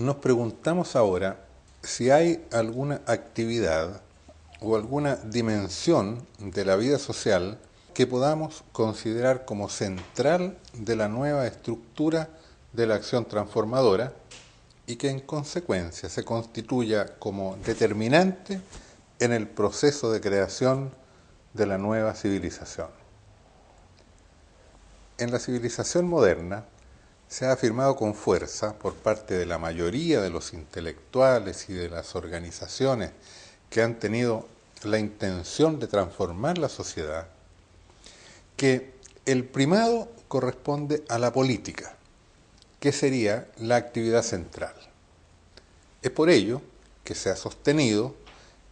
Nos preguntamos ahora si hay alguna actividad o alguna dimensión de la vida social que podamos considerar como central de la nueva estructura de la acción transformadora y que en consecuencia se constituya como determinante en el proceso de creación de la nueva civilización. En la civilización moderna se ha afirmado con fuerza por parte de la mayoría de los intelectuales y de las organizaciones que han tenido la intención de transformar la sociedad, que el primado corresponde a la política, que sería la actividad central. Es por ello que se ha sostenido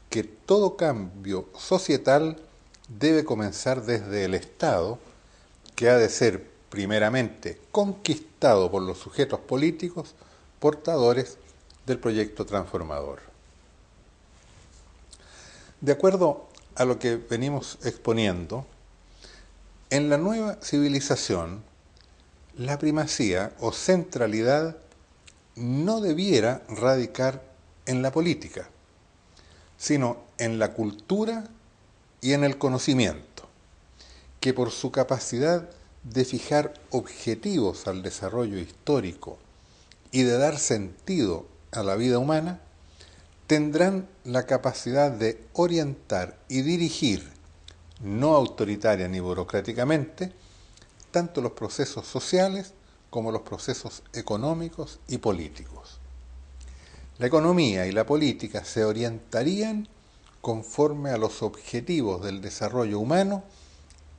que todo cambio societal debe comenzar desde el Estado, que ha de ser primeramente conquistado por los sujetos políticos portadores del proyecto transformador. De acuerdo a lo que venimos exponiendo, en la nueva civilización, la primacía o centralidad no debiera radicar en la política, sino en la cultura y en el conocimiento, que por su capacidad de fijar objetivos al desarrollo histórico y de dar sentido a la vida humana, tendrán la capacidad de orientar y dirigir, no autoritaria ni burocráticamente, tanto los procesos sociales como los procesos económicos y políticos. La economía y la política se orientarían conforme a los objetivos del desarrollo humano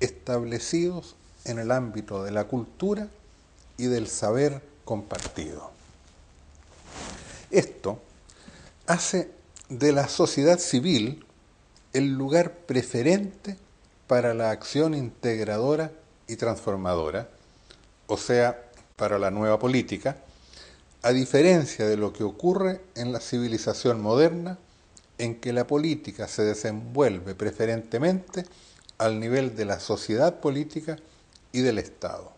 establecidos en el ámbito de la cultura y del saber compartido. Esto hace de la sociedad civil el lugar preferente para la acción integradora y transformadora, o sea, para la nueva política, a diferencia de lo que ocurre en la civilización moderna, en que la política se desenvuelve preferentemente al nivel de la sociedad política y del Estado.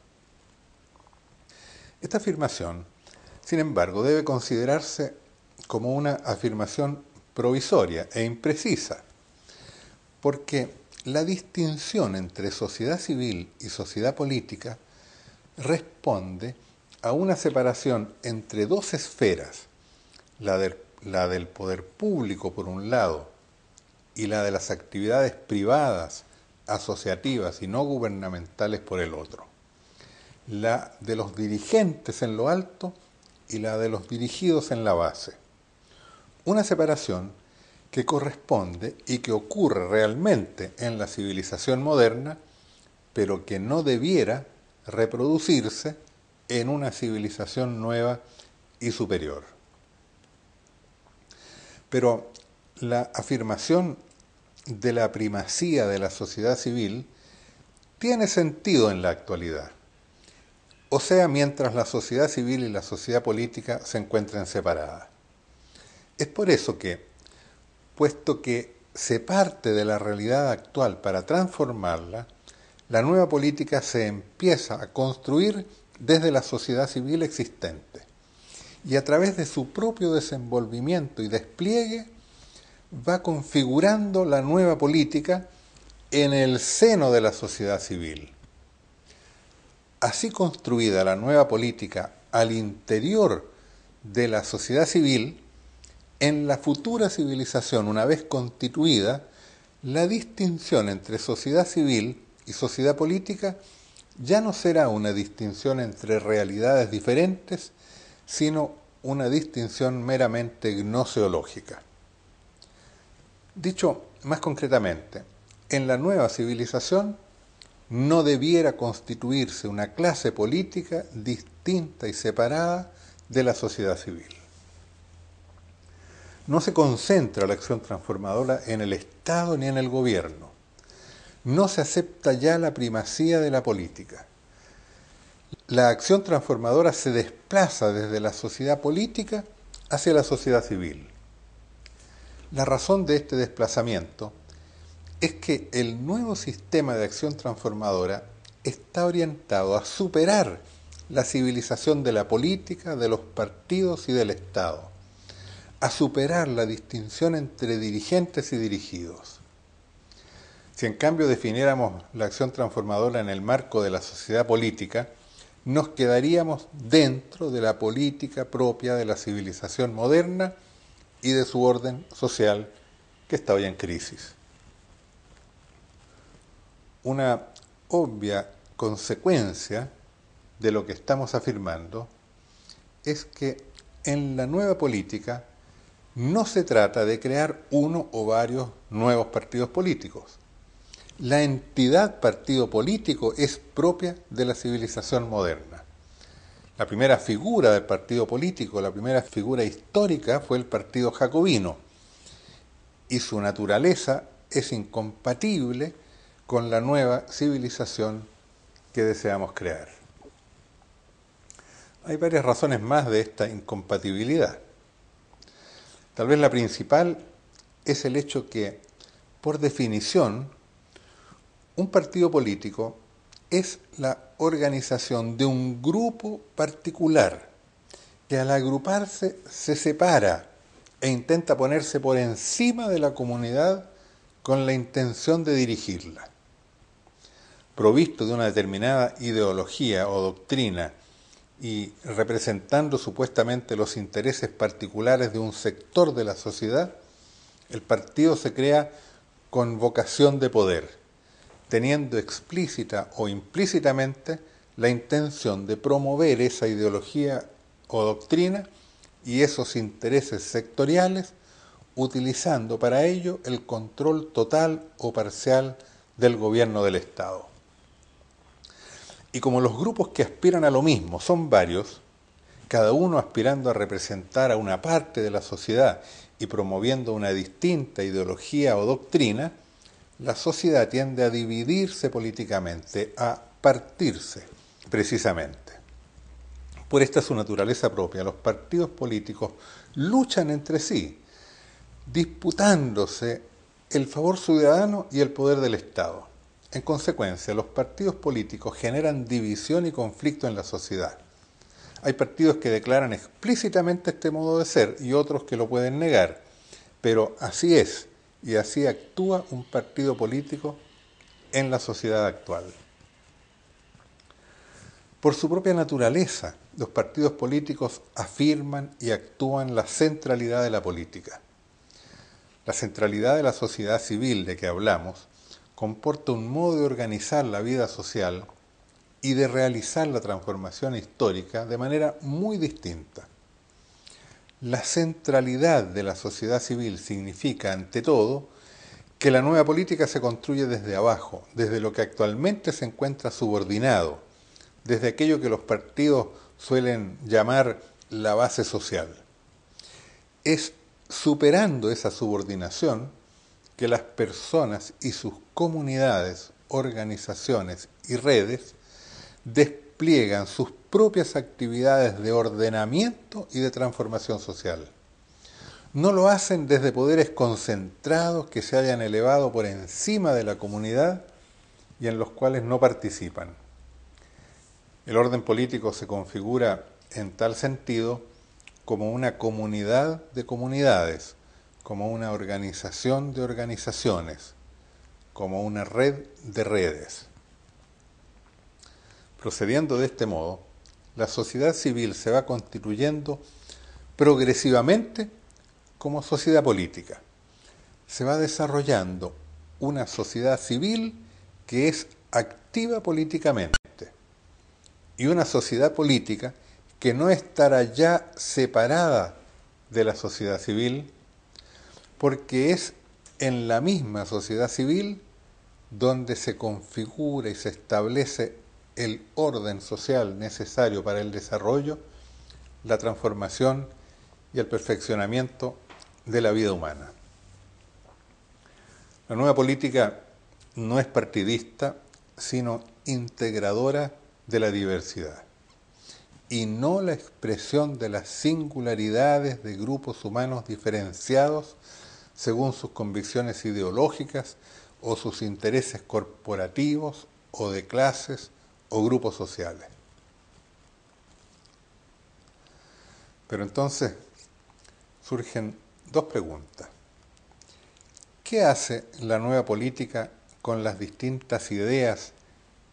Esta afirmación, sin embargo, debe considerarse como una afirmación provisoria e imprecisa, porque la distinción entre sociedad civil y sociedad política responde a una separación entre dos esferas, la del poder público por un lado y la de las actividades privadas, asociativas y no gubernamentales por el otro, la de los dirigentes en lo alto y la de los dirigidos en la base. Una separación que corresponde y que ocurre realmente en la civilización moderna, pero que no debiera reproducirse en una civilización nueva y superior. Pero la afirmación de la primacía de la sociedad civil tiene sentido en la actualidad, o sea, mientras la sociedad civil y la sociedad política se encuentren separadas. Es por eso que, puesto que se parte de la realidad actual para transformarla, la nueva política se empieza a construir desde la sociedad civil existente y a través de su propio desenvolvimiento y despliegue va configurando la nueva política en el seno de la sociedad civil. Así construida la nueva política al interior de la sociedad civil, en la futura civilización, una vez constituida, la distinción entre sociedad civil y sociedad política ya no será una distinción entre realidades diferentes, sino una distinción meramente gnoseológica. Dicho más concretamente, en la nueva civilización no debiera constituirse una clase política distinta y separada de la sociedad civil. No se concentra la acción transformadora en el Estado ni en el gobierno. No se acepta ya la primacía de la política. La acción transformadora se desplaza desde la sociedad política hacia la sociedad civil. La razón de este desplazamiento es que el nuevo sistema de acción transformadora está orientado a superar la civilización de la política, de los partidos y del Estado, a superar la distinción entre dirigentes y dirigidos. Si en cambio definiéramos la acción transformadora en el marco de la sociedad política, nos quedaríamos dentro de la política propia de la civilización moderna y de su orden social que está hoy en crisis. Una obvia consecuencia de lo que estamos afirmando es que en la nueva política no se trata de crear uno o varios nuevos partidos políticos. La entidad partido político es propia de la civilización moderna. La primera figura del partido político, la primera figura histórica fue el partido jacobino, y su naturaleza es incompatible con la nueva civilización que deseamos crear. Hay varias razones más de esta incompatibilidad. Tal vez la principal es el hecho que, por definición, un partido político es la organización de un grupo particular que al agruparse se separa e intenta ponerse por encima de la comunidad con la intención de dirigirla. Provisto de una determinada ideología o doctrina y representando supuestamente los intereses particulares de un sector de la sociedad, el partido se crea con vocación de poder, teniendo explícita o implícitamente la intención de promover esa ideología o doctrina y esos intereses sectoriales, utilizando para ello el control total o parcial del gobierno del Estado. Y como los grupos que aspiran a lo mismo son varios, cada uno aspirando a representar a una parte de la sociedad y promoviendo una distinta ideología o doctrina, la sociedad tiende a dividirse políticamente, a partirse, precisamente. Por esta su naturaleza propia, los partidos políticos luchan entre sí, disputándose el favor ciudadano y el poder del Estado. En consecuencia, los partidos políticos generan división y conflicto en la sociedad. Hay partidos que declaran explícitamente este modo de ser y otros que lo pueden negar, pero así es, y así actúa un partido político en la sociedad actual. Por su propia naturaleza, los partidos políticos afirman y actúan la centralidad de la política. La centralidad de la sociedad civil de que hablamos comporta un modo de organizar la vida social y de realizar la transformación histórica de manera muy distinta. La centralidad de la sociedad civil significa, ante todo, que la nueva política se construye desde abajo, desde lo que actualmente se encuentra subordinado, desde aquello que los partidos suelen llamar la base social. Es superando esa subordinación que las personas y sus comunidades, organizaciones y redes despliegan sus propias actividades de ordenamiento y de transformación social. No lo hacen desde poderes concentrados que se hayan elevado por encima de la comunidad y en los cuales no participan. El orden político se configura en tal sentido como una comunidad de comunidades, como una organización de organizaciones, como una red de redes. Procediendo de este modo, la sociedad civil se va constituyendo progresivamente como sociedad política. Se va desarrollando una sociedad civil que es activa políticamente y una sociedad política que no estará ya separada de la sociedad civil, porque es en la misma sociedad civil donde se configura y se establece el orden social necesario para el desarrollo, la transformación y el perfeccionamiento de la vida humana. La nueva política no es partidista, sino integradora de la diversidad, y no la expresión de las singularidades de grupos humanos diferenciados según sus convicciones ideológicas o sus intereses corporativos o de clases o grupos sociales. Pero entonces surgen dos preguntas. ¿Qué hace la nueva política con las distintas ideas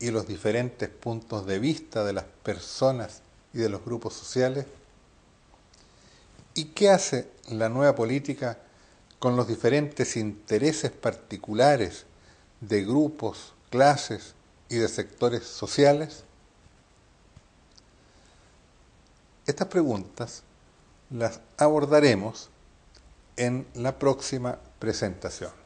y los diferentes puntos de vista de las personas y de los grupos sociales? ¿Y qué hace la nueva política con los diferentes intereses particulares de grupos, clases y de sectores sociales? Estas preguntas las abordaremos en la próxima presentación.